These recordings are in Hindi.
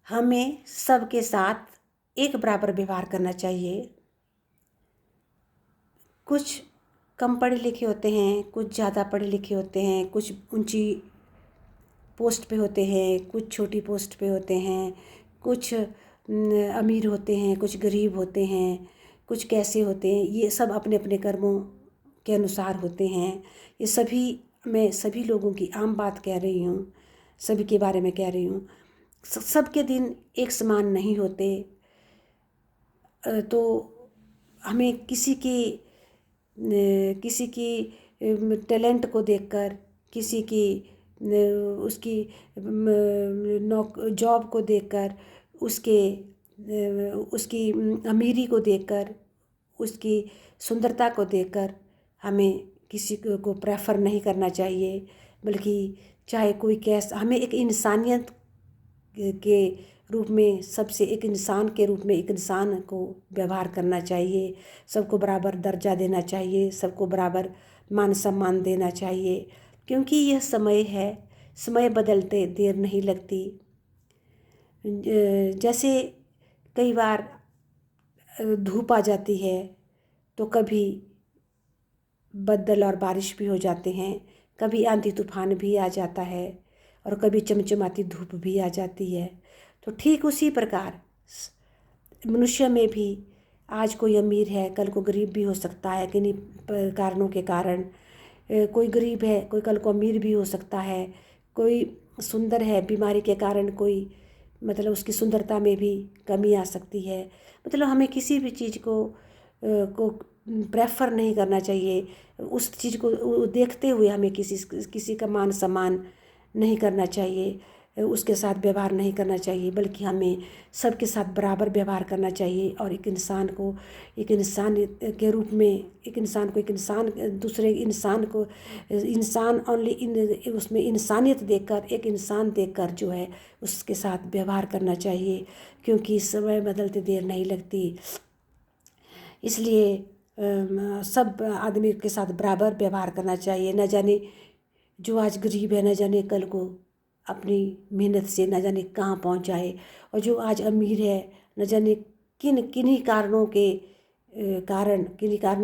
हमें सबके साथ एक बराबर व्यवहार करना चाहिए। कुछ कम पढ़े लिखे होते हैं, कुछ ज़्यादा पढ़े लिखे होते हैं, कुछ ऊंची पोस्ट पे होते हैं, कुछ छोटी पोस्ट पे होते हैं, कुछ अमीर होते हैं, कुछ गरीब होते हैं, कुछ कैसे होते हैं। ये सब अपने अपने कर्मों के अनुसार होते हैं। ये सभी, मैं सभी लोगों की आम बात कह रही हूँ, सभी के बारे में कह रही हूँ। सबके दिन एक समान नहीं होते। तो हमें किसी की टैलेंट को देखकर, किसी की उसकी जॉब को देखकर, उसकी अमीरी को देखकर, उसकी सुंदरता को देखकर हमें किसी को प्रेफर नहीं करना चाहिए। बल्कि चाहे कोई कैसा, हमें एक इंसानियत के रूप में, सबसे एक इंसान के रूप में एक इंसान को व्यवहार करना चाहिए। सबको बराबर दर्जा देना चाहिए, सबको बराबर मान सम्मान देना चाहिए। क्योंकि यह समय है, समय बदलते देर नहीं लगती। जैसे कई बार धूप आ जाती है तो कभी बदल और बारिश भी हो जाते हैं, कभी आंधी तूफान भी आ जाता है और कभी चमचमाती धूप भी आ जाती है। तो ठीक उसी प्रकार मनुष्य में भी आज कोई अमीर है, कल को गरीब भी हो सकता है। किन्हीं कारणों के कारण कोई गरीब है, कोई कल को अमीर भी हो सकता है। कोई सुंदर है, बीमारी के कारण कोई, मतलब उसकी सुंदरता में भी कमी आ सकती है। मतलब हमें किसी भी चीज़ को प्रेफर नहीं करना चाहिए। उस चीज़ को देखते हुए हमें किसी का मान सम्मान नहीं करना चाहिए, उसके साथ व्यवहार नहीं करना चाहिए। बल्कि हमें सबके साथ बराबर व्यवहार करना चाहिए। और एक इंसान के रूप में, एक इंसान दूसरे इंसान को इंसान ओनली उसमें इंसानियत देखकर, एक इंसान देखकर जो है उसके साथ व्यवहार करना चाहिए। क्योंकि समय बदलते देर नहीं लगती। इसलिए सब आदमी के साथ बराबर व्यवहार करना चाहिए। न जाने जो आज गरीब है, न जाने कल को अपनी मेहनत से न जाने कहाँ पहुँच जाए, और जो आज अमीर है न जाने किन्हीं कारणों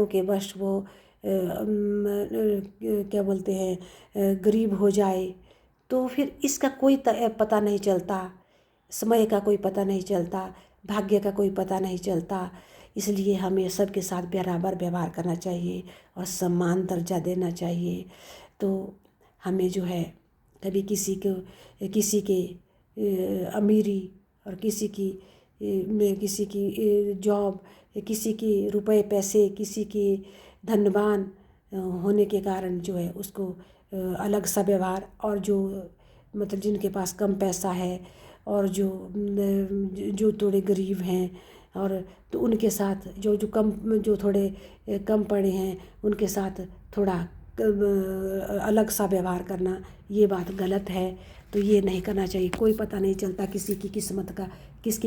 के वश वो क्या बोलते हैं, गरीब हो जाए। तो फिर इसका कोई पता नहीं चलता, समय का कोई पता नहीं चलता, भाग्य का कोई पता नहीं चलता। इसलिए हमें सबके साथ बराबर व्यवहार करना चाहिए और सम्मान दर्जा देना चाहिए। तो हमें जो है कभी किसी के अमीरी और किसी की जॉब, किसी की रुपए पैसे, किसी की धनवान होने के कारण जो है उसको अलग सा व्यवहार, और जो मतलब जिनके पास कम पैसा है और जो थोड़े गरीब हैं, और तो उनके साथ जो थोड़े कम पढ़े हैं उनके साथ थोड़ा अलग सा व्यवहार करना, ये बात गलत है। तो ये नहीं करना चाहिए। कोई पता नहीं चलता किसकी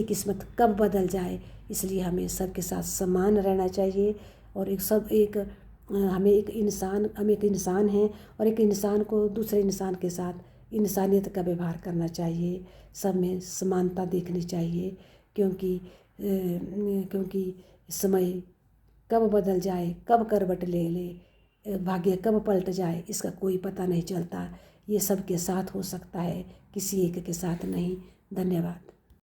किस्मत कब बदल जाए। इसलिए हमें सबके साथ समान रहना चाहिए। और हम एक इंसान हैं, और एक इंसान को दूसरे इंसान के साथ इंसानियत का व्यवहार करना चाहिए। सब में समानता देखनी चाहिए। क्योंकि समय कब बदल जाए, कब करवट ले ले, भाग्य कब पलट जाए, इसका कोई पता नहीं चलता। ये सब के साथ हो सकता है, किसी एक के साथ नहीं। धन्यवाद।